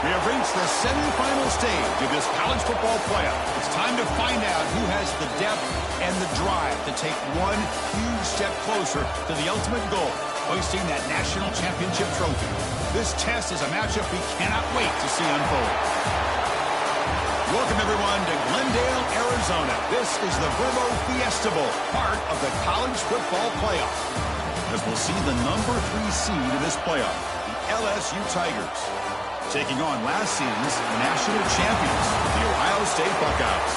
We have reached the semifinal stage of this college football playoff. It's time to find out who has the depth and the drive to take one huge step closer to the ultimate goal, hoisting that national championship trophy. This test is a matchup we cannot wait to see unfold. Welcome, everyone, to Glendale, Arizona. This is the Verbo Fiesta Bowl, part of the college football playoff. As we'll see the number 3 seed in this playoff, the LSU Tigers, taking on last season's national champions, the Ohio State Buckeyes.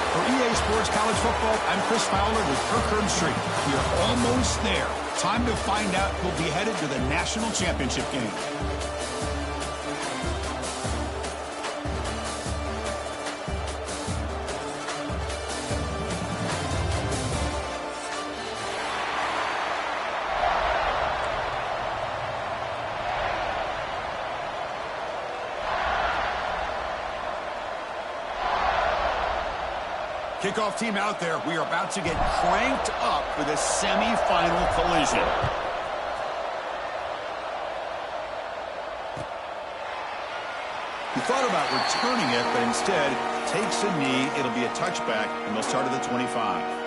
For EA Sports College Football, I'm Chris Fowler with Kirk Herbstreit. We are almost there. Time to find out who'll be headed to the national championship game. Kickoff team out there. We are about to get cranked up for this semifinal collision. He thought about returning it, but instead takes a knee. It'll be a touchback, and they'll start at the 25.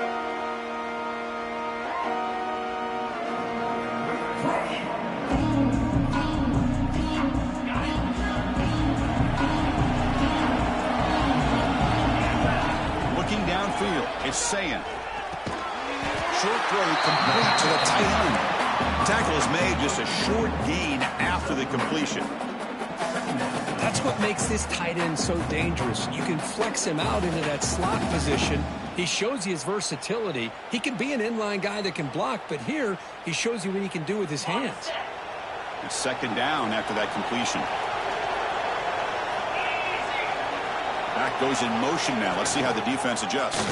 It's Sayin. Short throw complete to the tight end. Tackle is made, just a short gain after the completion. That's what makes this tight end so dangerous. You can flex him out into that slot position. He shows you his versatility. He can be an inline guy that can block, but here he shows you what he can do with his hands. It's second down after that completion. Back goes in motion now. Let's see how the defense adjusts.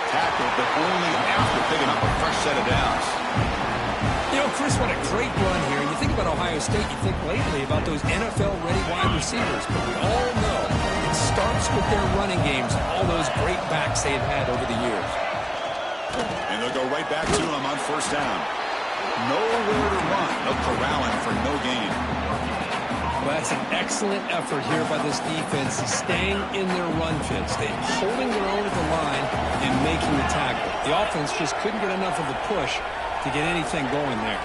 Tackled, but only after picking up a fresh set of downs. You know, Chris, what a great run here. You think about Ohio State, you think lately about those NFL-ready wide receivers, but we all know it starts with their running games, all those great backs they've had over the years. And they'll go right back to him on first down. Nowhere to run. No corralling for no gain. Well, that's an excellent effort here by this defense, staying in their run fits. They're holding their own at the line and making the tackle. The offense just couldn't get enough of a push to get anything going there.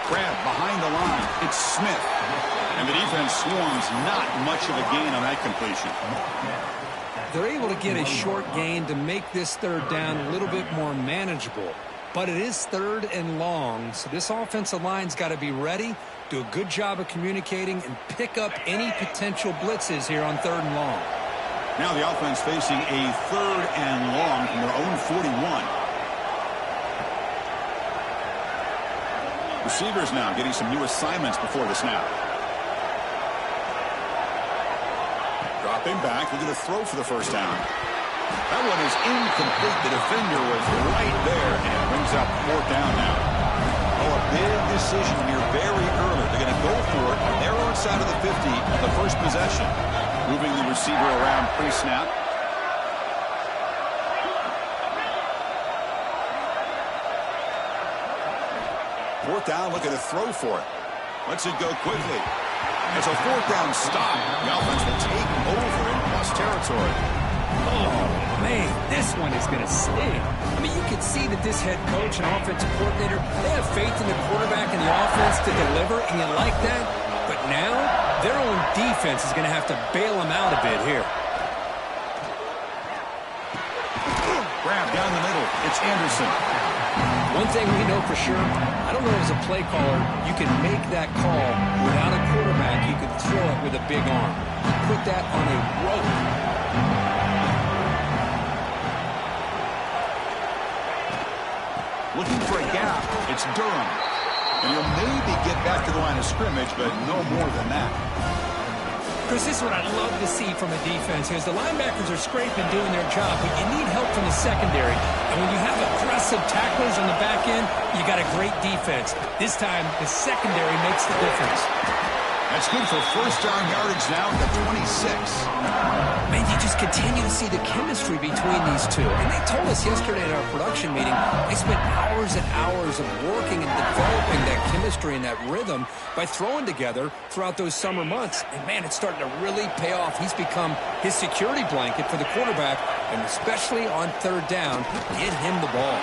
Grab behind the line. It's Smith. And the defense swarms. Not much of a gain on that completion. They're able to get a short gain to make this third down a little bit more manageable. But it is third and long, so this offensive line's got to be ready, do a good job of communicating, and pick up any potential blitzes here on third and long. Now the offense facing a third and long from their own 41. Receivers now getting some new assignments before the snap. Dropping back, looking to throw for the first down. That one is incomplete. The defender was right there, and it brings up fourth down now. Oh, a big decision here very early. They're going to go for it on their own side of the 50 on the first possession. Moving the receiver around pre-snap. Fourth down, looking to throw for it. Lets it go quickly. It's a fourth down stop. The offense will take over in plus territory. Oh, man, this one is going to sting. I mean, you can see that this head coach and offensive coordinator, they have faith in the quarterback and the offense to deliver, and you like that. But now, their own defense is going to have to bail them out a bit here. Grab down the middle. It's Anderson. One thing we know for sure, I don't know as a play caller, you can make that call without a quarterback. You can throw it with a big arm. Put that on a rope. Looking for a gap. It's Durham. And he'll maybe get back to the line of scrimmage, but no more than that. Chris, this is what I love to see from a defense. As the linebackers are scraping, doing their job, but you need help from the secondary. And when you have aggressive tacklers on the back end, you got a great defense. This time, the secondary makes the difference. That's good for first down yardage now at the 26. Man, you just continue to see the chemistry between these two. And they told us yesterday at our production meeting, they spent hours and hours of working and developing that chemistry and that rhythm by throwing together throughout those summer months. And, man, it's starting to really pay off. He's become his security blanket for the quarterback, and especially on third down, get him the ball.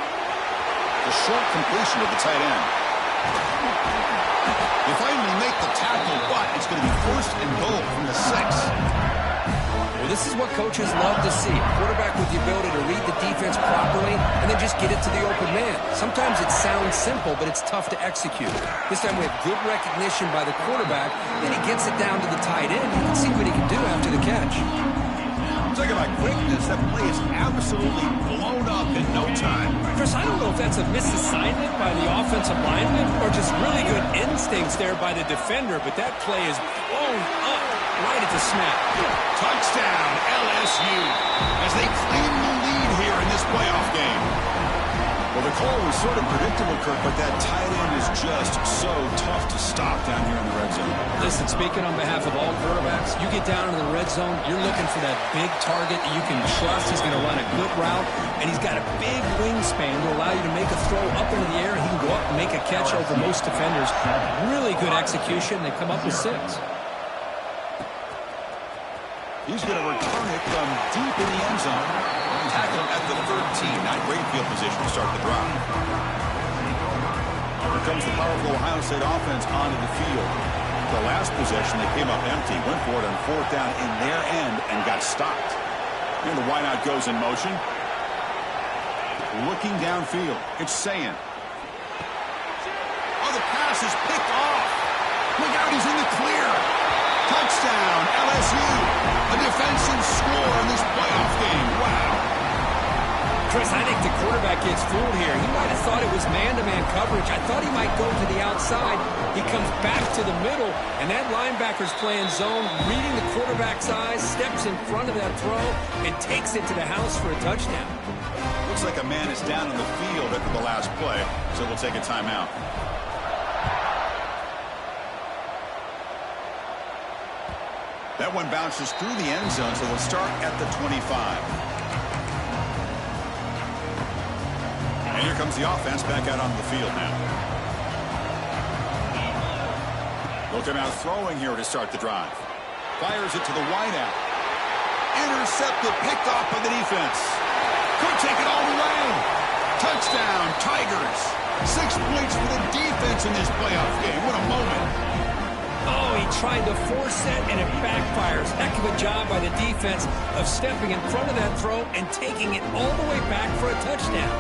The short completion of the tight end. They finally make the tackle, but it's going to be first and goal from the 6. Well, this is what coaches love to see. A quarterback with the ability to read the defense properly and then just get it to the open man. Sometimes it sounds simple, but it's tough to execute. This time we have good recognition by the quarterback, then he gets it down to the tight end. You can see what he can do after the catch. Talking about quickness, that play is absolutely blown up in no time. Chris, I don't know if that's a misassignment by the offensive lineman or just really good instincts there by the defender, but that play is blown up right at the snap. Touchdown, LSU, as they claim the lead here in this playoff game. Well, the call was sort of predictable, Kirk, but that tight end is just so tough to stop down here in the red zone. Listen, speaking on behalf of all quarterbacks, you get down in the red zone, you're looking for that big target that you can trust. He's going to run a good route, and he's got a big wingspan to allow you to make a throw up into the air. He can go up and make a catch over most defenders. Really good execution. They come up with 6. He's going to return it from deep in the end zone. Tackle at the 13. Not great field position to start the drive. Here comes the powerful Ohio State offense onto the field. The last possession, they came up empty, went for it on fourth down in their end, and got stopped. Here the wideout goes in motion. Looking downfield. It's Sayin. Oh, the pass is picked off. Look out, he's in the clear. Touchdown, LSU. A defensive score in this playoff game. Wow. Chris, I think the quarterback gets fooled here. He might have thought it was man-to-man coverage. I thought he might go to the outside. He comes back to the middle, and that linebacker's playing zone, reading the quarterback's eyes, steps in front of that throw, and takes it to the house for a touchdown. Looks like a man is down on the field after the last play, so we'll take a timeout. That one bounces through the end zone, so they'll start at the 25. And here comes the offense back out on the field now. They'll come out throwing here to start the drive. Fires it to the wideout. Intercepted, picked off by the defense. Could take it all the way. Touchdown, Tigers. 6 points for the defense in this playoff game. What a moment. Oh, he tried to force it, and it backfires. Heck of a job by the defense of stepping in front of that throw and taking it all the way back for a touchdown.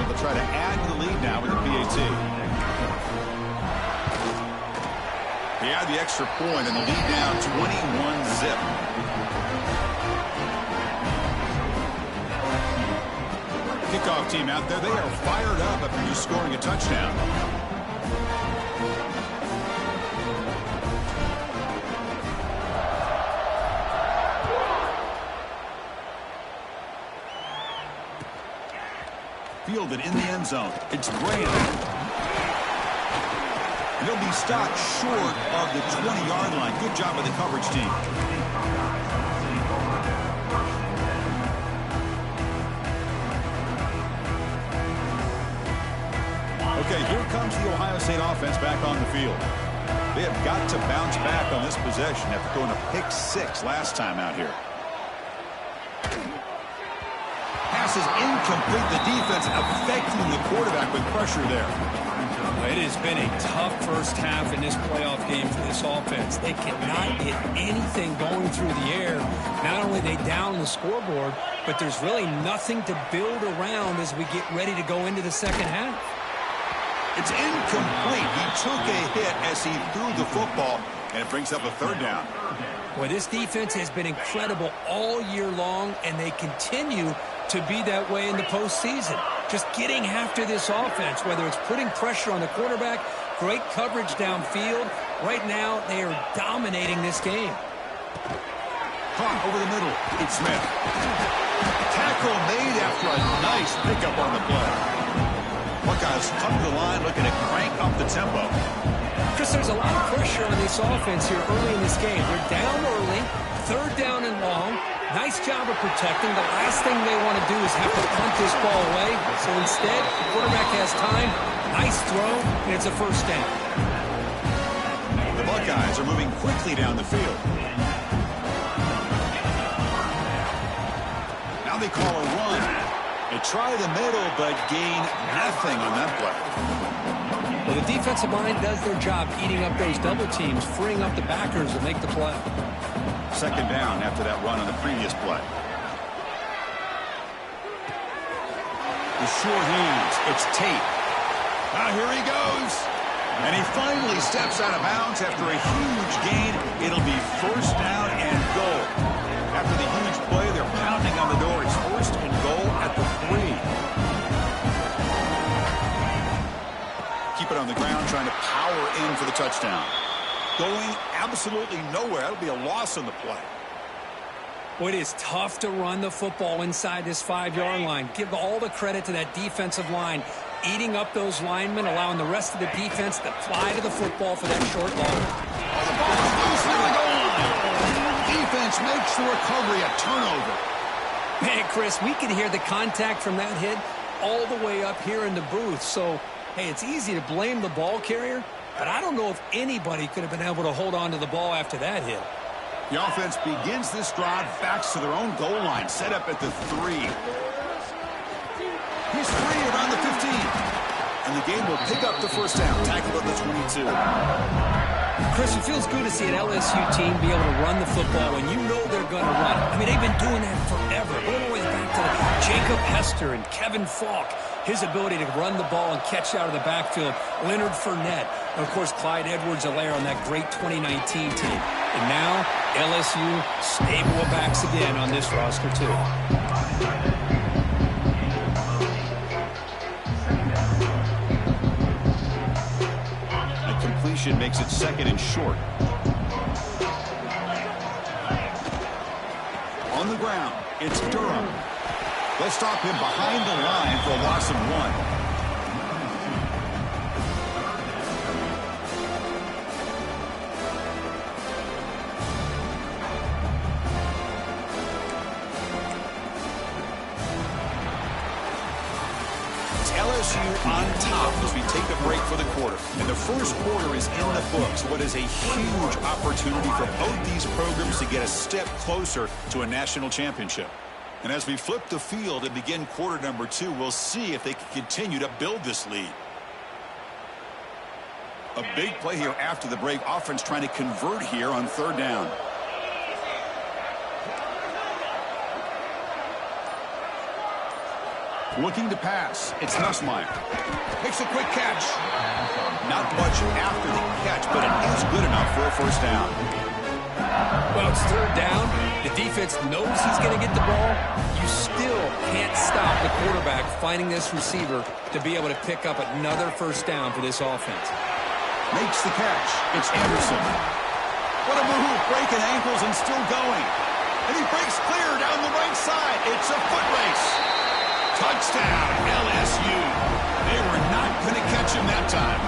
They'll try to add to the lead now with the PAT. They add the extra point, and the lead now 21-zip. Kickoff team out there, they are fired up after just scoring a touchdown. Fielded in the end zone. It's Graham. And he'll be stopped short of the 20-yard line. Good job by the coverage team. Okay, here comes the Ohio State offense back on the field. They have got to bounce back on this possession after throwing a pick 6 last time out here. Pass is incomplete. The defense affecting the quarterback with pressure there. It has been a tough first half in this playoff game for this offense. They cannot get anything going through the air. Not only are they down the scoreboard, but there's really nothing to build around as we get ready to go into the second half. It's incomplete. He took a hit as he threw the football, and it brings up a third down. Well, this defense has been incredible all year long, and they continue to be that way in the postseason. Just getting after this offense, whether it's putting pressure on the quarterback, great coverage downfield. Right now, they are dominating this game. Caught over the middle. It's Smith. Tackle made after a nice pickup on the play. Buckeyes come to the line looking to crank up the tempo. Chris, there's a lot of pressure on this offense here early in this game. They're down early, third down and long. Nice job of protecting. The last thing they want to do is have to punt this ball away. So instead, the quarterback has time. Nice throw, and it's a first down. The Buckeyes are moving quickly down the field. Now they call a run. They try the middle, but gain nothing on that play. Well, the defensive line does their job eating up those double teams, freeing up the backers to make the play. Second down after that run on the previous play. The short hands. It's Tate. Now here he goes. And he finally steps out of bounds after a huge gain. It'll be first down and goal. After the huge play, they're pounding on the door. It's first and goal at the 3. Keep it on the ground, trying to power in for the touchdown. Going absolutely nowhere. That'll be a loss on the play. Well, it is tough to run the football inside this 5-yard line. Give all the credit to that defensive line, eating up those linemen, allowing the rest of the defense to fly to the football for that short ball. Oh, the ball is loose near the goal line. Defense makes the recovery a turnover. Man, Chris, we can hear the contact from that hit all the way up here in the booth. So, hey, it's easy to blame the ball carrier, but I don't know if anybody could have been able to hold on to the ball after that hit. The offense begins this drive, backs to their own goal line, set up at the 3. He's free around the 15. And the game will pick up the first down, tackled at the 22. Chris, it feels good to see an LSU team be able to run the football when you know they're going to run. I mean, they've been doing that forever, all the way back to Jacob Hester and Kevin Falk. His ability to run the ball and catch out of the backfield. Leonard Fournette. And, of course, Clyde Edwards-Helaire on that great 2019 team. And now, LSU stable of backs again on this roster, too. A completion makes it second and short. On the ground, it's Durham. They'll stop him behind the line for a loss of 1. It's LSU on top as we take a break for the quarter. And the first quarter is in the books. What is a huge opportunity for both these programs to get a step closer to a national championship. And as we flip the field and begin quarter number 2, we'll see if they can continue to build this lead. A big play here after the break. Offense trying to convert here on third down. Looking to pass. It's Nussmeier. Makes a quick catch. Not much after the catch, but it is good enough for a first down. Well, it's third down. The defense knows he's going to get the ball. You still can't stop the quarterback finding this receiver to be able to pick up another first down for this offense. Makes the catch. It's Anderson. What a move, breaking ankles and still going. And he breaks clear down the right side. It's a foot race. Touchdown, LSU. They were not going to catch him that time.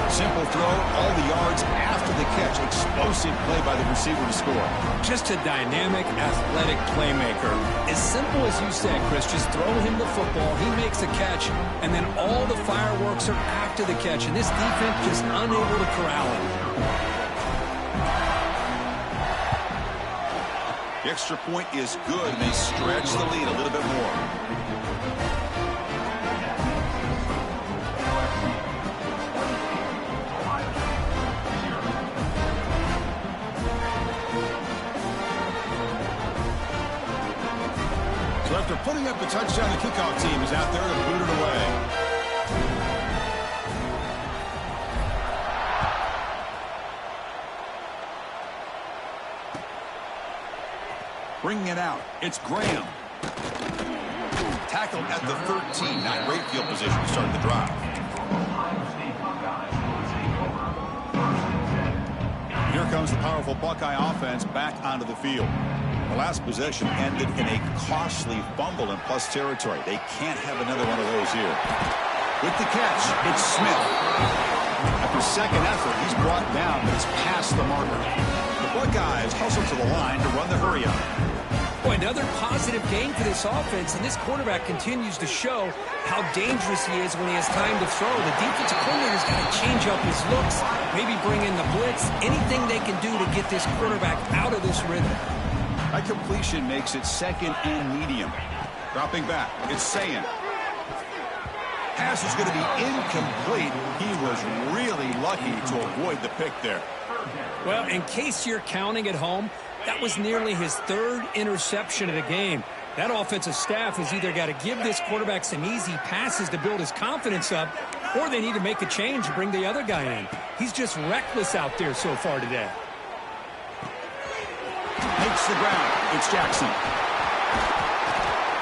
Simple throw, all the yards after the catch. Explosive play by the receiver to score. Just a dynamic, athletic playmaker. As simple as you said, Chris, just throw him the football, he makes a catch, and then all the fireworks are after the catch, and this defense just unable to corral him. The extra point is good, and they stretch the lead a little bit more. So after putting up a touchdown, the kickoff team is out there to boot it away. Bringing it out, it's Graham. Tackled at the 13. Not great field position to start the drive. Here comes the powerful Buckeye offense back onto the field. The last possession ended in a costly fumble in plus territory. They can't have another one of those here. With the catch, it's Smith. After second effort, he's brought down, but it's past the marker. The Buckeyes hustle to the line to run the hurry-up. Boy, another positive game for this offense, and this quarterback continues to show how dangerous he is when he has time to throw. The defensive coordinator's got to change up his looks, maybe bring in the blitz, anything they can do to get this quarterback out of this rhythm. A completion makes it second and medium. Dropping back, it's Sayin. Pass is going to be incomplete. He was really lucky to avoid the pick there. Well, in case you're counting at home, that was nearly his third interception of the game. That offensive staff has either got to give this quarterback some easy passes to build his confidence up, or they need to make a change and bring the other guy in. He's just reckless out there so far today. Makes the ground. It's Jackson.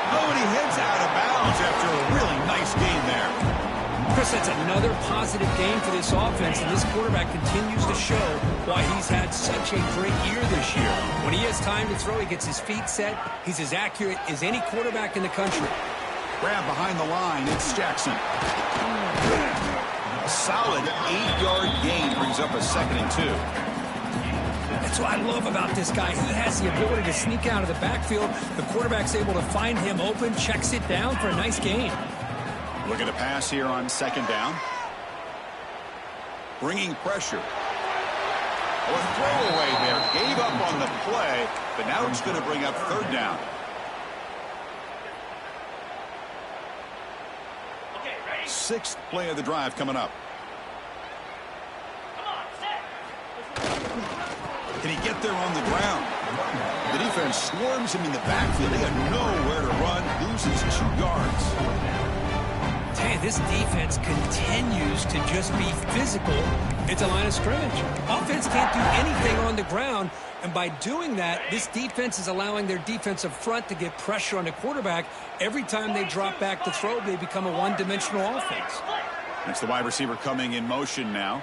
Oh, and he heads out of bounds after a really nice game there. Chris, that's another positive game for this offense, and this quarterback continues to show why he's had such a great year this year. When he has time to throw, he gets his feet set. He's as accurate as any quarterback in the country. Grab behind the line. It's Jackson. A solid 8-yard gain brings up a 2nd and 2. That's what I love about this guy. He has the ability to sneak out of the backfield. The quarterback's able to find him open, checks it down for a nice gain. Looking to pass here on 2nd down. Bringing pressure. Oh, a throwaway there. Gave up on the play, but now it's going to bring up 3rd down. Sixth play of the drive coming up. Can he get there on the ground? The defense swarms him in the backfield. They have nowhere to run. Loses 2 yards. Hey, this defense continues to just be physical. It's a line of scrimmage. Offense can't do anything on the ground, and by doing that, this defense is allowing their defensive front to get pressure on the quarterback. Every time they drop back to throw, they become a one-dimensional offense. That's the wide receiver coming in motion now.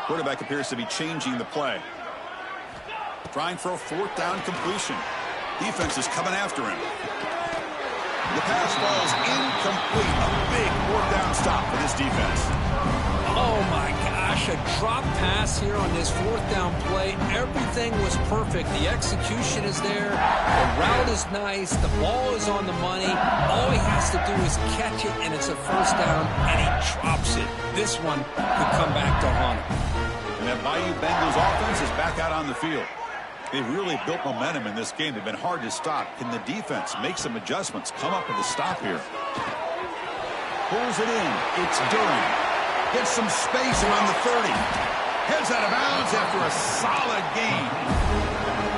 Quarterback appears to be changing the play. Trying for a 4th down completion. Defense is coming after him. The pass falls incomplete. A big 4th down stop for this defense. Oh, my gosh. A drop pass here on this 4th down play. Everything was perfect. The execution is there. The route is nice. The ball is on the money. All he has to do is catch it, and it's a 1st down, and he drops it. This one could come back to haunt him. And that Bayou Bengals offense is back out on the field. They've really built momentum in this game. They've been hard to stop. Can the defense make some adjustments? Come up with a stop here. Pulls it in. It's Durham. Gets some space around the 30. Heads out of bounds after a solid gain.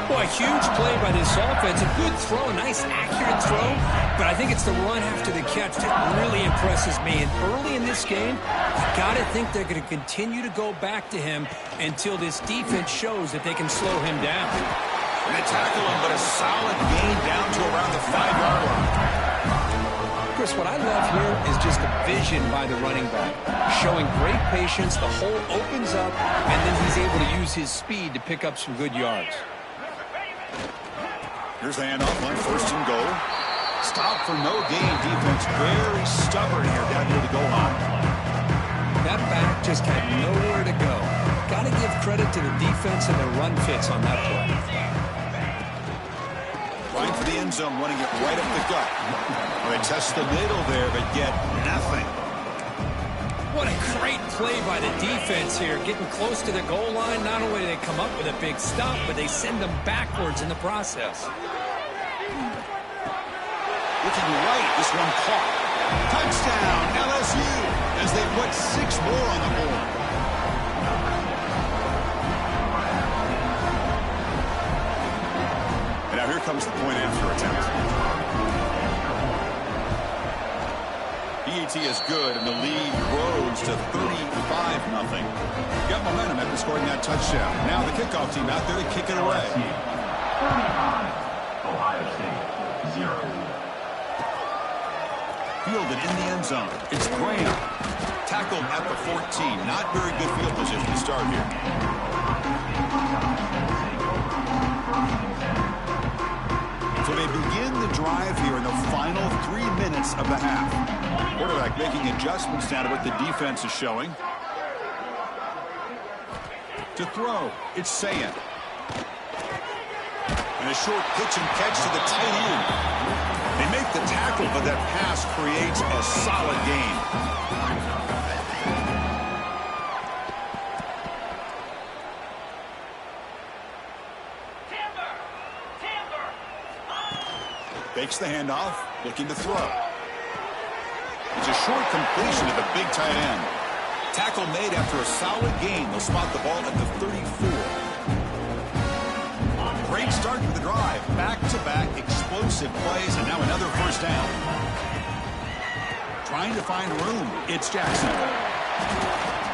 Boy, huge play by this offense. A good throw, a nice accurate throw. But I think it's the run after the catch that really impresses me. And early in this game, you got to think they're going to continue to go back to him until this defense shows that they can slow him down. And they tackle him, but a solid gain down to around the 5-yard line. Chris, what I love here is just the vision by the running back. Showing great patience, the hole opens up, and then he's able to use his speed to pick up some good yards. Here's the handoff on 1st and goal. Stop for no gain. Defense very stubborn here down near the goal line. That back just had nowhere to go. Got to give credit to the defense and their run fits on that play. Trying for the end zone, running it right up the gut. They test the middle there, but get nothing. What a great play by the defense here. Getting close to the goal line, not only do they come up with a big stop, but they send them backwards in the process. Looking right, this one caught. Touchdown, LSU, as they put 6 more on the board. And now here comes the point after attempt. PAT is good, and the lead grows to 35-0. Got momentum after scoring that touchdown. Now the kickoff team out there to kick it away. Ohio State, 0. Fielded in the end zone. It's Graham. Tackled at the 14. Not very good field position to start here. So may begin the drive here in the final 3 minutes of the half. Quarterback making adjustments now to what the defense is showing. To throw, it's Sayan. And a short pitch and catch to the tight end. They make the tackle, but that pass creates a solid gain. Fakes the handoff, looking to throw. It's a short completion to the big tight end. Tackle made after a solid gain. They'll spot the ball at the 34. Great start to the drive. Back-to-back explosive plays, and now another first down. Trying to find room. It's Jackson.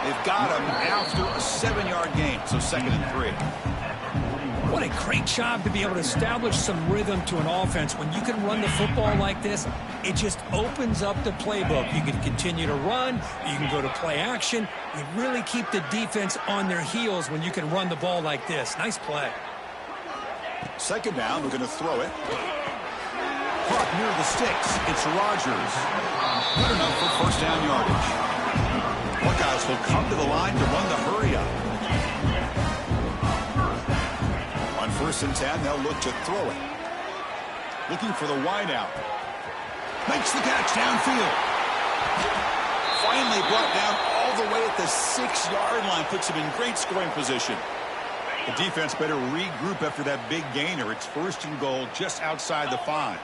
They've got him after a 7-yard gain, so 2nd and 3. What a great job to be able to establish some rhythm to an offense. When you can run the football like this, it just opens up the playbook. You can continue to run. You can go to play action. You really keep the defense on their heels when you can run the ball like this. Nice play. 2nd down, we're going to throw it. Caught near the sticks. It's Rodgers. Good enough for first down yardage. Buckeyes will come to the line to run the hurry-up. On 1st and 10, they'll look to throw it. Looking for the wideout. Makes the catch downfield. Finally brought down all the way at the 6-yard line. Puts him in great scoring position. The defense better regroup after that big gainer. It's 1st and goal just outside the 5.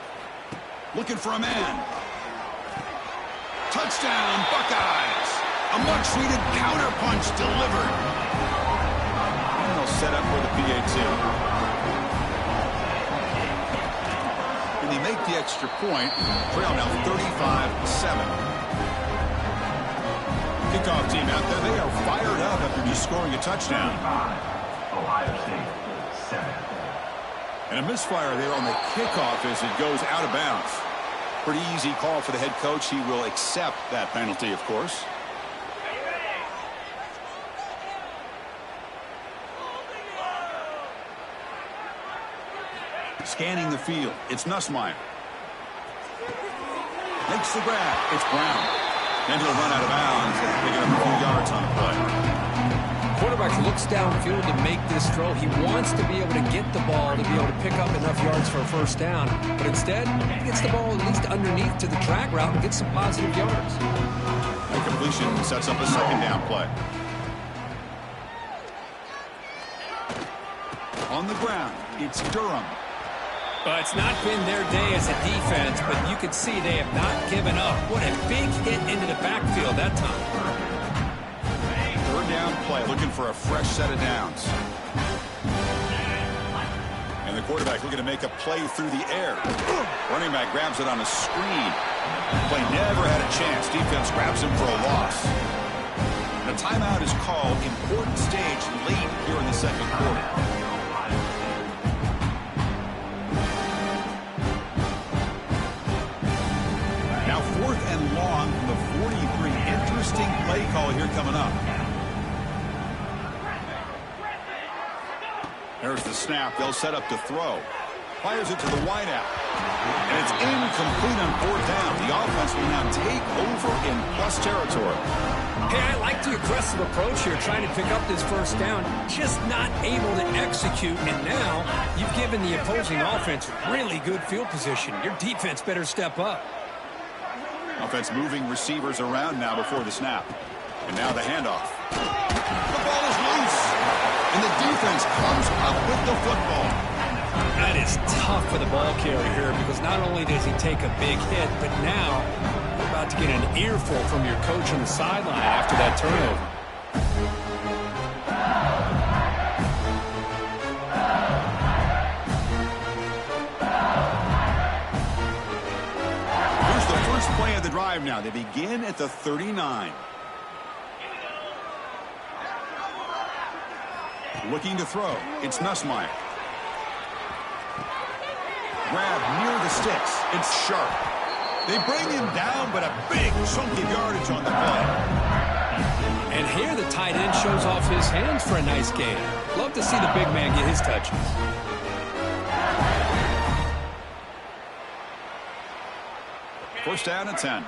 Looking for a man. Touchdown, Buckeyes. A much-needed counterpunch delivered. And they'll set up for the PAT. And they make the extra point. Trail now 35-7. Kickoff team out there. They are fired up after just scoring a touchdown. Ohio State, 7. And a misfire there on the kickoff as it goes out of bounds. Pretty easy call for the head coach. He will accept that penalty, of course. Scanning the field. It's Nussmeier. Makes the grab. It's Brown. And he'll run out of bounds, picking up a few yards on the play. Quarterback looks downfield to make this throw. He wants to be able to get the ball to be able to pick up enough yards for a first down. But instead, he gets the ball at least underneath to the track route and gets some positive yards. The completion sets up a 2nd down play. On the ground, it's Durham. It's not been their day as a defense, but you can see they have not given up. What a big hit into the backfield that time. 3rd down play, looking for a fresh set of downs. And the quarterback looking to make a play through the air. Running back grabs it on a screen. Play never had a chance. Defense grabs him for a loss. And a timeout is called. Important stage late here in the 2nd quarter. Now 4th and long from the 43. Interesting play call here coming up. There's the snap. They'll set up to throw. Fires it to the wideout. And it's incomplete on 4th down. The offense will now take over in plus territory. Hey, I like the aggressive approach here, trying to pick up this first down. Just not able to execute. And now you've given the opposing offense really good field position. Your defense better step up. Offense moving receivers around now before the snap. And now the handoff. The ball is loose. And the defense comes up with the football. That is tough for the ball carrier here because not only does he take a big hit, but now you're about to get an earful from your coach on the sideline after that turnover. Here's the first play of the drive now. They begin at the 39. Looking to throw. It's Nussmeier. Grab near the sticks. It's Sharp. They bring him down, but a big chunk of yardage on the play. And here the tight end shows off his hands for a nice gain. Love to see the big man get his touches. First down and 10.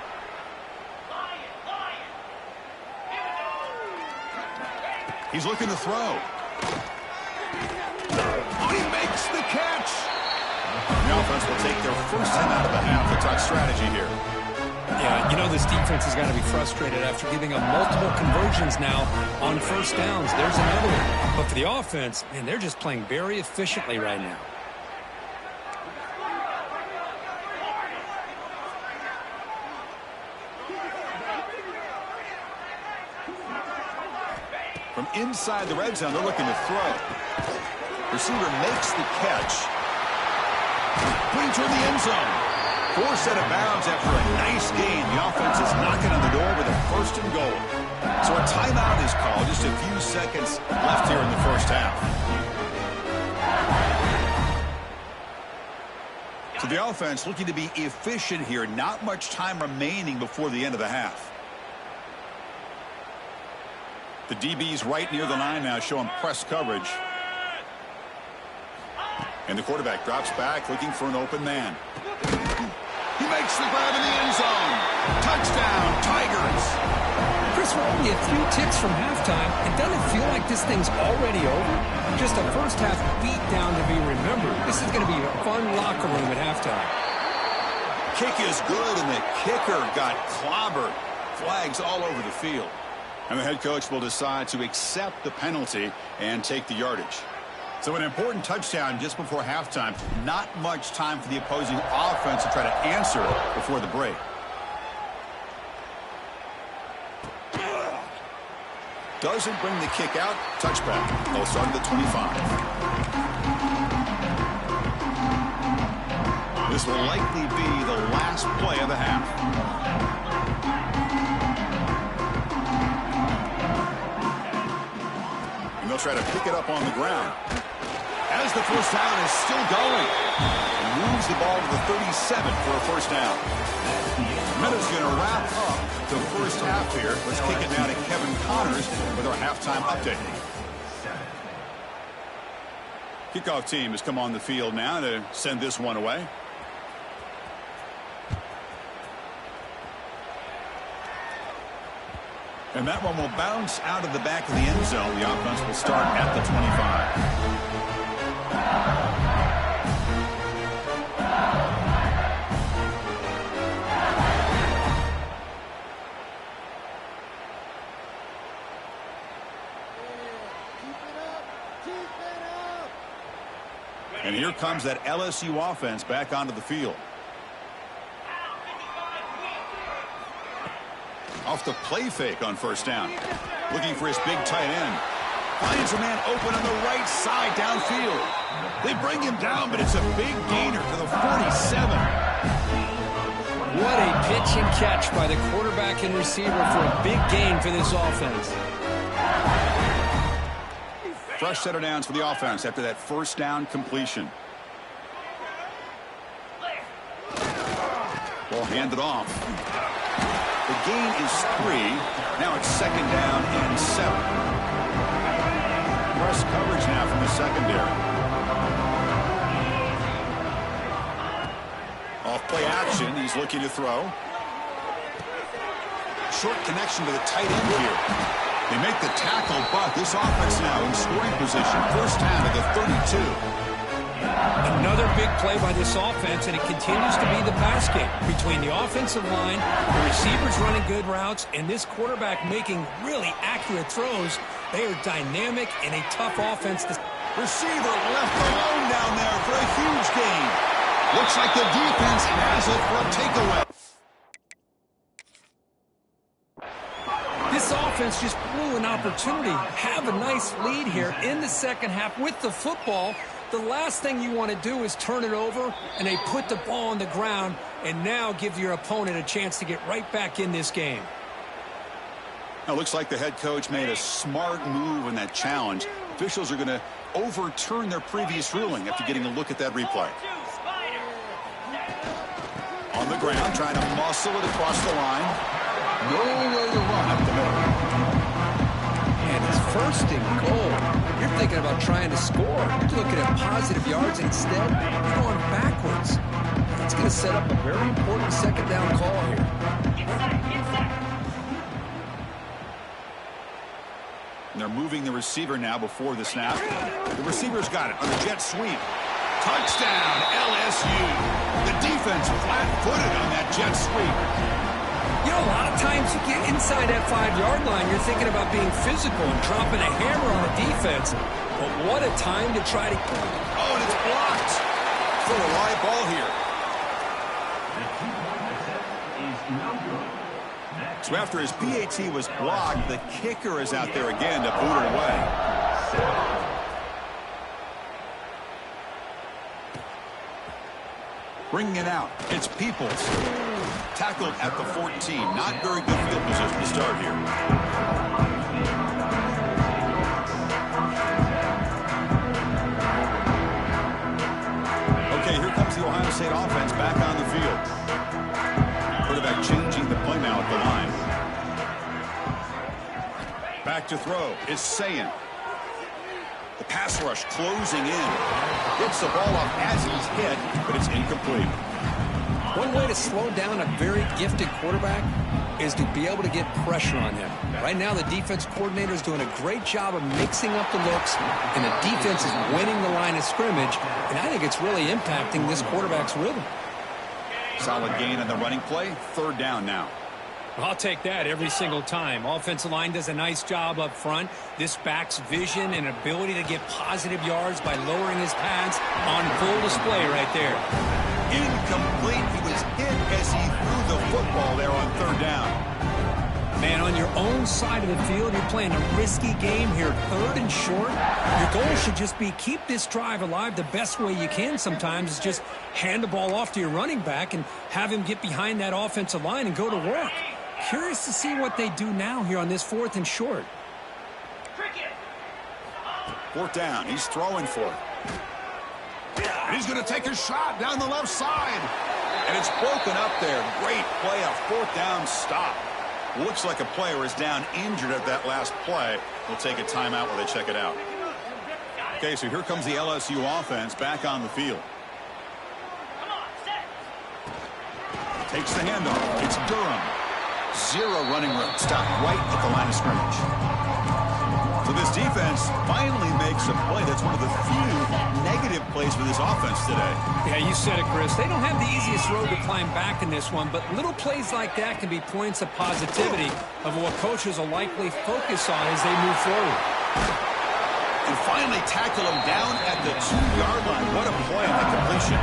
He's looking to throw. Oh, he makes the catch. The offense will take their first time out of the half. A tough strategy here. Yeah, you know this defense has got to be frustrated after giving up multiple conversions now on first downs. There's another one. But for the offense, man, they're just playing very efficiently right now. From inside the red zone, they're looking to throw. Receiver makes the catch. Putting toward the end zone. Forced out of bounds after a nice gain. The offense is knocking on the door with a first and goal. So a timeout is called. Just a few seconds left here in the first half. So the offense looking to be efficient here. Not much time remaining before the end of the half. The DB's right near the line now, showing press coverage. And the quarterback drops back, looking for an open man. He makes the grab in the end zone. Touchdown, Tigers. Chris, we're only a few ticks from halftime. It doesn't feel like this thing's already over. Just a first half beatdown to be remembered. This is going to be a fun locker room at halftime. Kick is good, and the kicker got clobbered. Flags all over the field. And the head coach will decide to accept the penalty and take the yardage. So an important touchdown just before halftime. Not much time for the opposing offense to try to answer before the break. Doesn't bring the kick out. Touchback. They'll start at the 25. This will likely be the last play of the half. They'll try to pick it up on the ground. As the first down is still going. Moves the ball to the 37 for a first down. Minutes going to wrap up the first half here. Let's kick it now to Kevin Connors with our halftime update. Kickoff team has come on the field now to send this one away. And that one will bounce out of the back of the end zone. The offense will start at the 25. And here comes that LSU offense back onto the field. Off the play fake on first down. Looking for his big tight end. Finds a man open on the right side downfield. They bring him down, but it's a big gainer to the 47. What a pitch and catch by the quarterback and receiver for a big gain for this offense. Fresh set of downs for the offense after that first down completion. Ball handed off. The gain is 3. Now it's second down and 7. Press coverage now from the secondary. Off play action. He's looking to throw. Short connection to the tight end here. They make the tackle, but this offense now in scoring position. First down at the 32. Another big play by this offense, and it continues to be the pass game between the offensive line, the receivers running good routes, and this quarterback making really accurate throws. They are dynamic and a tough offense. Receiver left alone down there for a huge gain. Looks like the defense has it for a takeaway. This offense just blew an opportunity. Have a nice lead here in the second half with the football. The last thing you want to do is turn it over, and they put the ball on the ground and now give your opponent a chance to get right back in this game. Now, it looks like the head coach made a smart move in that challenge. Officials are going to overturn their previous ruling after getting a look at that replay. On the ground, trying to muscle it across the line. Nowhere to run up the middle. And it's first and goal. You're thinking about trying to score. You're looking at positive yards. Instead, you're going backwards. It's going to set up a very important second down call here. And they're moving the receiver now before the snap. The receiver's got it on the jet sweep. Touchdown, LSU. The defense flat-footed on that jet sweep. You know, a lot of times you get inside that 5-yard line, you're thinking about being physical and dropping a hammer on the defense. But what a time to try to... Oh, and it's blocked. Still a live ball here. So after his PAT was blocked, the kicker is out there again to boot it away. Bringing it out, it's Peoples. Tackled at the 14. Not very good field position to start here. Okay, here comes the Ohio State offense back on the field. Quarterback changing the play now at the line. Back to throw is Sayin. The pass rush closing in. Gets the ball up as he's hit, but it's incomplete. One way to slow down a very gifted quarterback is to be able to get pressure on him. Right now, the defense coordinator is doing a great job of mixing up the looks, and the defense is winning the line of scrimmage, and I think it's really impacting this quarterback's rhythm. Solid gain on the running play. Third down now. I'll take that every single time. Offensive line does a nice job up front. This back's vision and ability to get positive yards by lowering his pads on full display right there. Incomplete. He was hit as he threw the football there on third down. Man, on your own side of the field, you're playing a risky game here. Third and short. Your goal should just be keep this drive alive the best way you can sometimes is just hand the ball off to your running back and have him get behind that offensive line and go to work. Curious to see what they do now here on this fourth and short. Fourth down. He's throwing for it. He's going to take a shot down the left side. And it's broken up there. Great play, a fourth down stop. Looks like a player is down injured at that last play. We'll take a timeout while they check it out. Okay, so here comes the LSU offense back on the field. Takes the handoff. It's Durham. Zero running room. Stopped right at the line of scrimmage. So this defense finally makes a play. That's one of the few negative plays for this offense today. Yeah, you said it, Chris. They don't have the easiest road to climb back in this one, but little plays like that can be points of positivity of what coaches will likely focus on as they move forward. And finally tackle him down at the 2-yard line. What a play on the completion.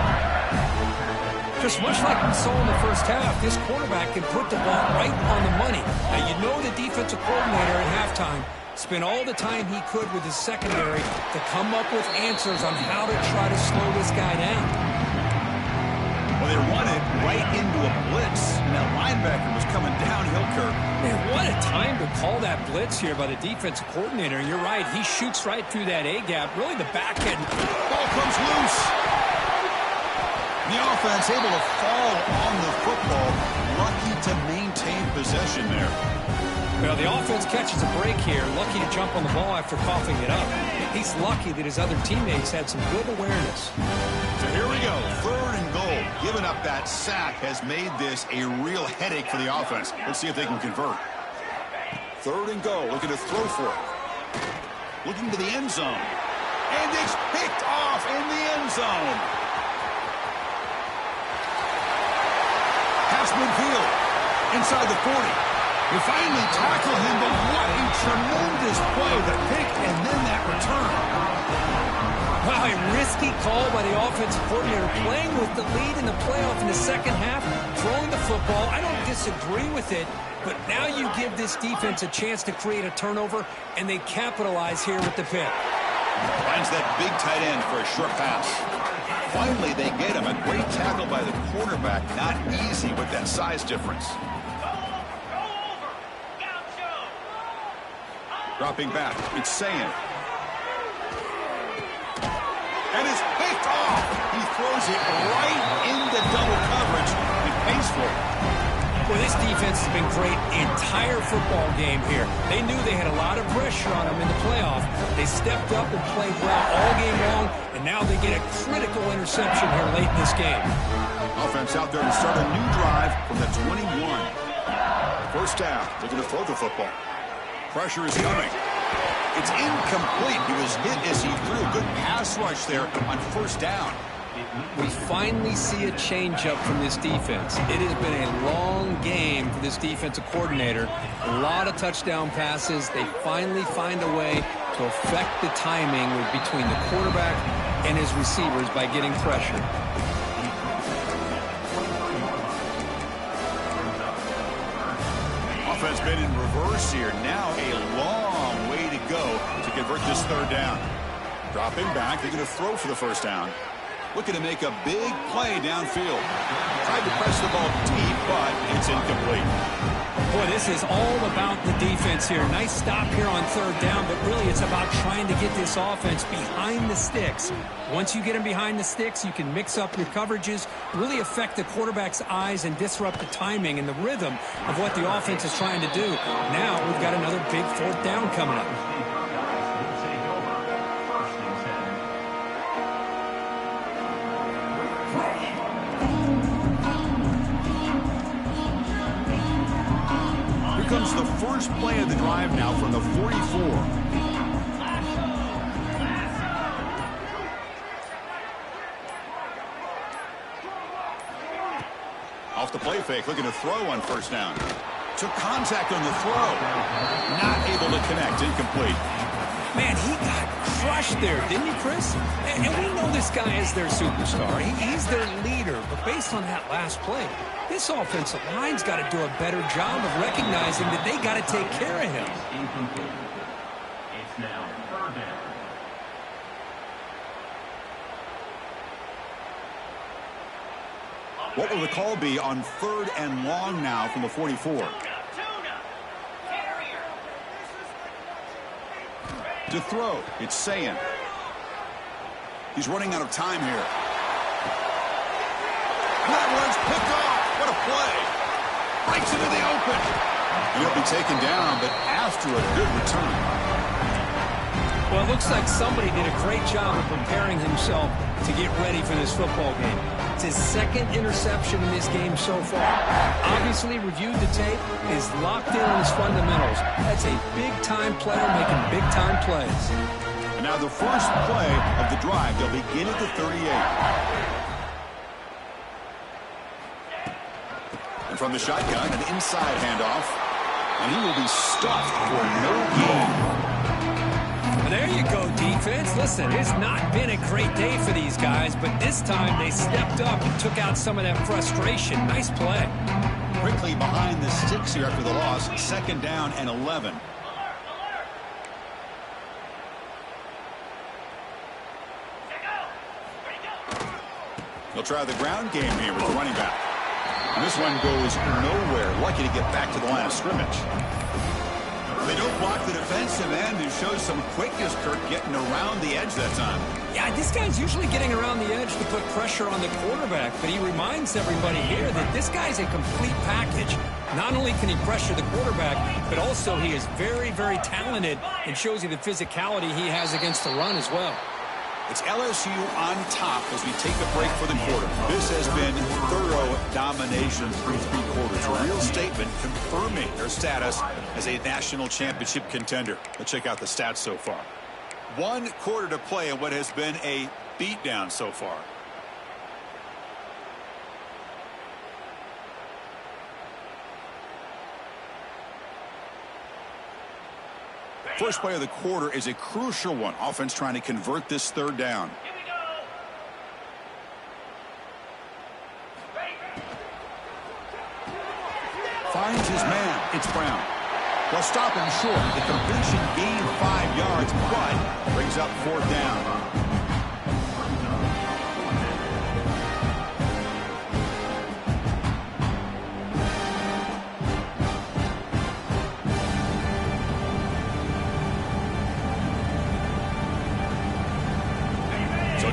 Just much like we saw in the first half, this quarterback can put the ball right on the money. Now, you know the defensive coordinator at halftime spent all the time he could with his secondary to come up with answers on how to try to slow this guy down. Well, they run it right into a blitz, and that linebacker was coming downhill, Kirk. Man, what a time to call that blitz here by the defensive coordinator. You're right, he shoots right through that A-gap, really the back end. Ball comes loose. The offense able to fall on the football, lucky to maintain possession there. Well, the offense catches a break here, lucky to jump on the ball after coughing it up. He's lucky that his other teammates had some good awareness. So here we go, third and goal. Giving up that sack has made this a real headache for the offense. Let's see if they can convert. Third and goal, looking to throw for it. Looking to the end zone. And it's picked off in the end zone. Pass midfield, inside the 40. They finally tackle him, but what a tremendous play. The pick and then that return. Wow, a risky call by the offensive coordinator, playing with the lead in the playoff in the second half, throwing the football. I don't disagree with it, but now you give this defense a chance to create a turnover, and they capitalize here with the pick. Finds that big tight end for a short pass. Finally, they get him. A great tackle by the quarterback. Not easy with that size difference. Dropping back. It's Sayin. And it's picked off. He throws it right into double coverage and pays for it. Well, this defense has been great entire football game here. They knew they had a lot of pressure on them in the playoff. They stepped up and played well all game long, and now they get a critical interception here late in this game. Offense out there to start a new drive from the 21. First down, looking to throw the football. Pressure is coming. It's incomplete. He was hit as he threw a good pass rush there on first down. We finally see a changeup from this defense. It has been a long game for this defensive coordinator. A lot of touchdown passes. They finally find a way to affect the timing between the quarterback and his receivers by getting pressure. Offense been in reverse here. Now a long way to go to convert this third down. Dropping back. They're going to throw for the first down. Looking to make a big play downfield. Tried to press the ball deep, but it's incomplete. Boy, this is all about the defense here. Nice stop here on third down, but really it's about trying to get this offense behind the sticks. Once you get them behind the sticks, you can mix up your coverages, really affect the quarterback's eyes and disrupt the timing and the rhythm of what the offense is trying to do. Now we've got another big fourth down coming up. Comes the first play of the drive now from the 44. Off the play fake, looking to throw on first down. Took contact on the throw. Not able to connect, incomplete. Man, he got crushed there, didn't he, Chris? And we know this guy is their superstar. He's their leader. But based on that last play, this offensive line's got to do a better job of recognizing that they got to take care of him. It's now third down. What will the call be on third and long now from the 44? To throw, it's Sayin. He's running out of time here. That one's picked off. What a play. Breaks into the open. He'll be taken down, but after a good return. Well, it looks like somebody did a great job of preparing himself to get ready for this football game. It's his second interception in this game so far. Obviously reviewed the tape, is locked in on his fundamentals. That's a big-time player making big-time plays. And now the first play of the drive. They'll begin at the 38. And from the shotgun, an inside handoff. And he will be stuffed for no gain. There you go, defense. Listen, it's not been a great day for these guys, but this time they stepped up and took out some of that frustration. Nice play. Quickly behind the sticks here after the loss. Second down and 11. They'll try the ground game here with the running back. And this one goes nowhere. Lucky to get back to the line of scrimmage. They don't block the defensive end, who shows some quickness, Kirk, getting around the edge that time. Yeah, this guy's usually getting around the edge to put pressure on the quarterback, but he reminds everybody here that this guy's a complete package. Not only can he pressure the quarterback, but also he is very, very talented and shows you the physicality he has against the run as well. It's LSU on top as we take a break for the quarter. This has been thorough domination through three quarters. A real statement confirming their status as a national championship contender. Let's check out the stats so far. 1 quarter to play in what has been a beatdown so far. First play of the quarter is a crucial one. Offense trying to convert this third down. Finds his man. It's Brown. They'll stop him short. The completion gained 5 yards, but brings up fourth down.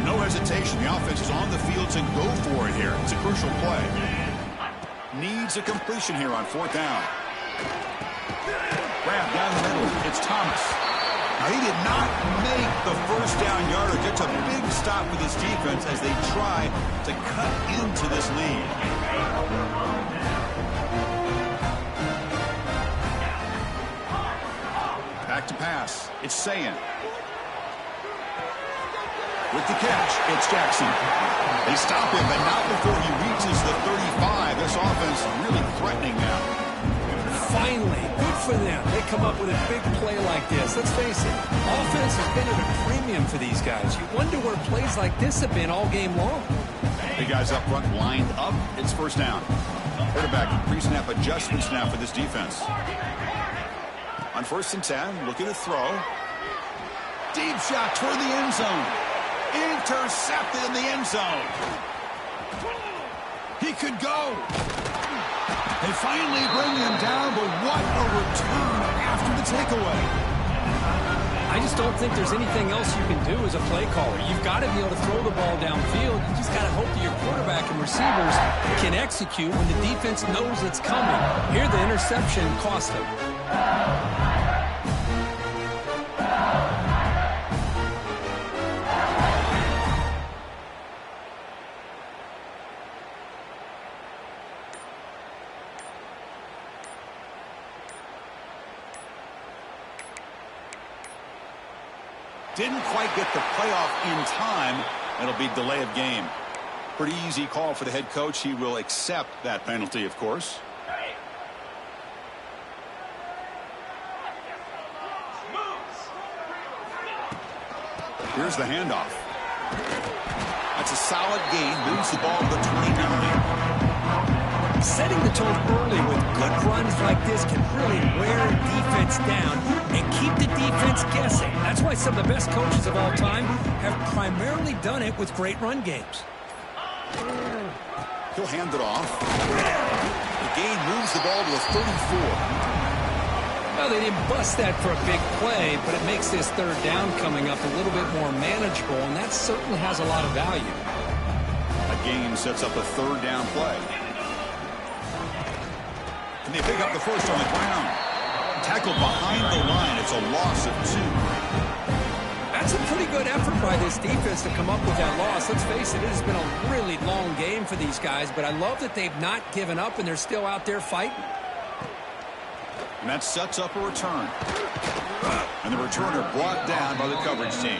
No hesitation. The offense is on the field to go for it here. It's a crucial play. Needs a completion here on fourth down. Grab down the middle. It's Thomas. Now, he did not make the first down yardage. It's a big stop for this defense as they try to cut into this lead. Back to pass. It's Sayan. With the catch, it's Jackson. They stop him, but not before he reaches the 35. This offense really threatening now. Finally, good for them. They come up with a big play like this. Let's face it, offense has been at a premium for these guys. You wonder where plays like this have been all game long. The guys up front lined up. It's first down. Quarterback pre-snap adjustments now for this defense. On 1st and 10, looking to throw. Deep shot toward the end zone. Intercepted in the end zone. He could go. They finally bring him down, but what a return after the takeaway. I just don't think there's anything else you can do as a play caller. You've got to be able to throw the ball downfield. You just got to hope that your quarterback and receivers can execute when the defense knows it's coming. Here, the interception cost him. Didn't quite get the playoff in time. It'll be delay of game. Pretty easy call for the head coach. He will accept that penalty, of course. Here's the handoff. That's a solid gain. Moves the ball to the 29. Setting the tone early with good runs like this can really wear a defense down and keep the defense guessing. That's why some of the best coaches of all time have primarily done it with great run games. He'll hand it off. The gain moves the ball to the 34. Well, they didn't bust that for a big play, but it makes this 3rd down coming up a little bit more manageable, and that certainly has a lot of value. A gain sets up a 3rd down play. And they pick up the first on the ground. Tackled behind the line. It's a loss of 2. That's a pretty good effort by this defense to come up with that loss. Let's face it, it has been a really long game for these guys, but I love that they've not given up and they're still out there fighting. And that sets up a return. And the returner brought down by the coverage team.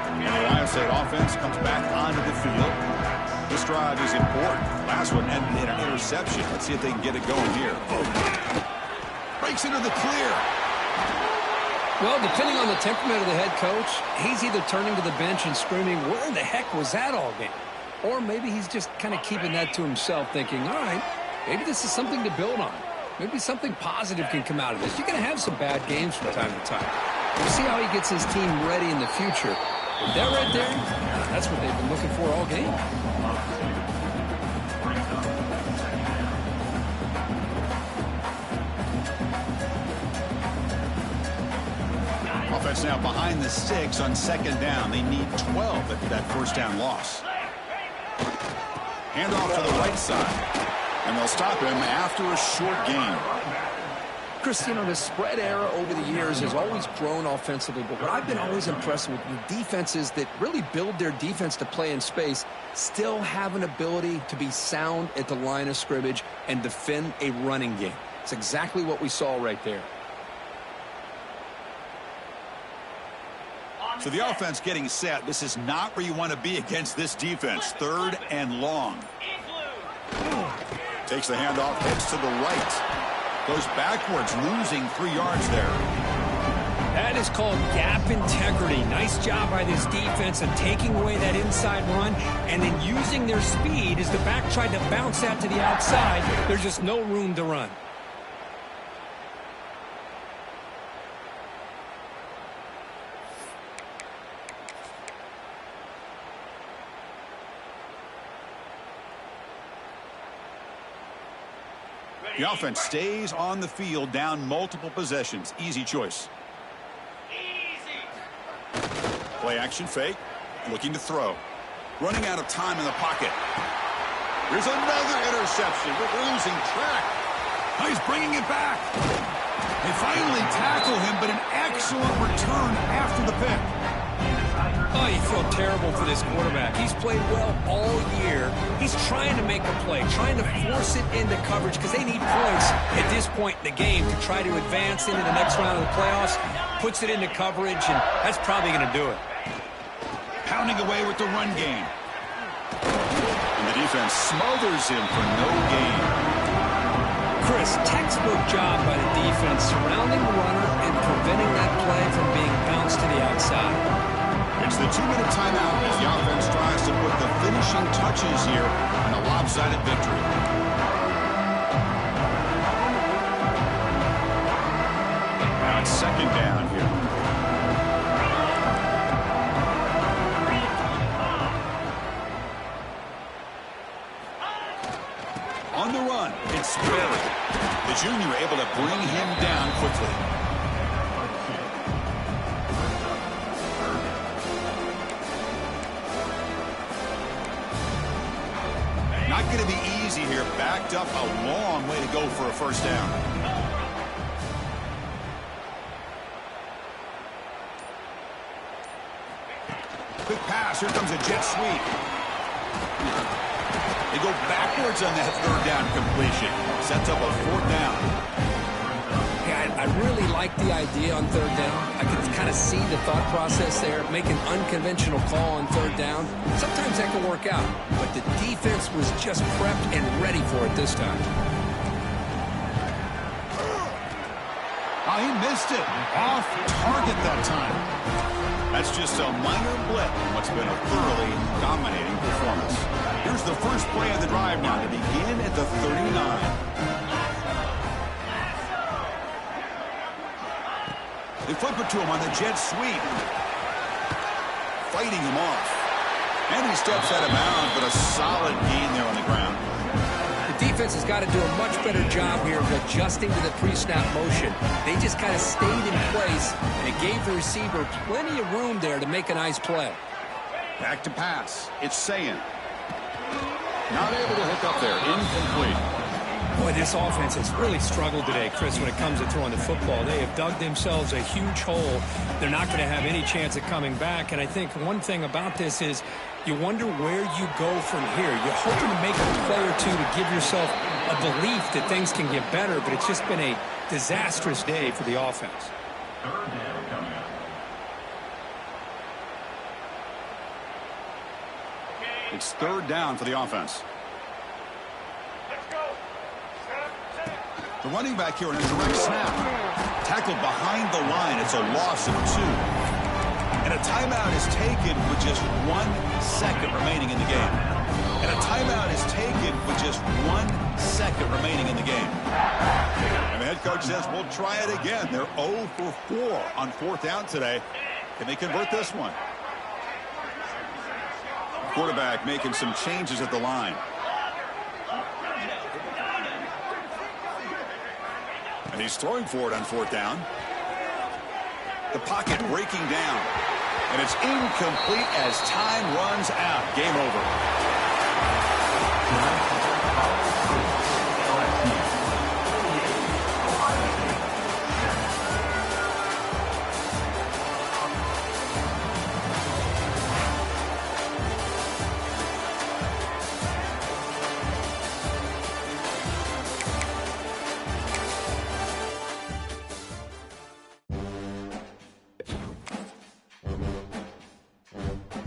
And the Ohio State offense comes back onto the field. This drive is important. Last one ended in an interception. Let's see if they can get it going here. Breaks into the clear. Well, depending on the temperament of the head coach, he's either turning to the bench and screaming, where the heck was that all game? Or maybe he's just kind of keeping that to himself, thinking, all right, maybe this is something to build on. Maybe something positive can come out of this. You're going to have some bad games from time to time. We'll see how he gets his team ready in the future. But that right there, that's what they've been looking for all game. Offense now behind the 6 on 2nd down. They need 12 at that first down loss. Handoff to the right side. And they'll stop him after a short gain. Chris, you know, the spread era over the years has always grown offensively, but what I've been always impressed with the defenses that really build their defense to play in space still have an ability to be sound at the line of scrimmage and defend a running game. It's exactly what we saw right there. So the offense getting set. This is not where you want to be against this defense. 3rd and long. Takes the handoff, heads to the right. Goes backwards, losing 3 yards there. That is called gap integrity. Nice job by this defense of taking away that inside run and then using their speed as the back tried to bounce that to the outside. There's just no room to run. The offense stays on the field, down multiple possessions. Easy choice. Play action fake. Looking to throw. Running out of time in the pocket. Here's another interception. We're losing track. Oh, he's bringing it back. They finally tackle him, but an excellent return after the pick. Oh, you feel terrible for this quarterback. He's played well all year. He's trying to make a play, trying to force it into coverage because they need points at this point in the game to try to advance into the next round of the playoffs. Puts it into coverage, and that's probably going to do it. Pounding away with the run game. And the defense smothers him for no gain. Chris, textbook job by the defense surrounding the runner and preventing that play from being bounced to the outside. It's the 2-minute timeout as the offense tries to put the finishing touches here on a lopsided victory. Now it's second down here. On the run, it's Berry. The junior able to bring him down quickly. Not going to be easy here. Backed up a long way to go for a first down. Quick pass. Here comes a jet sweep. They go backwards on that third down completion. Sets up a fourth down. Yeah, I really like the idea on third down. I can kind of see the thought process there. Make an unconventional call on third down. Sometimes that can work out, but the defense was just prepped and ready for it this time. Oh, he missed it. Off target that time. That's just a minor blip in what's been a thoroughly dominating performance. Here's the first play of the drive now to begin at the 39. They flip it to him on the jet sweep. Fighting him off. And he steps out of bounds, but a solid gain there on the ground. The defense has got to do a much better job here of adjusting to the pre-snap motion. They just kind of stayed in place, and it gave the receiver plenty of room there to make a nice play. Back to pass. It's Sayin. Not able to hook up there. Incomplete. Boy, this offense has really struggled today, Chris, when it comes to throwing the football. They have dug themselves a huge hole. They're not going to have any chance of coming back. And I think one thing about this is you wonder where you go from here. You're hoping to make a play or two to give yourself a belief that things can get better, but it's just been a disastrous day for the offense. Third down coming up. It's third down for the offense. The running back here in a direct snap. Tackled behind the line. It's a loss of 2. And a timeout is taken with just 1 second remaining in the game. And a timeout is taken with just 1 second remaining in the game. And the head coach says, we'll try it again. They're 0 for 4 on fourth down today. Can they convert this one? Quarterback making some changes at the line. And he's throwing for it on fourth down. The pocket breaking down. And it's incomplete as time runs out. Game over.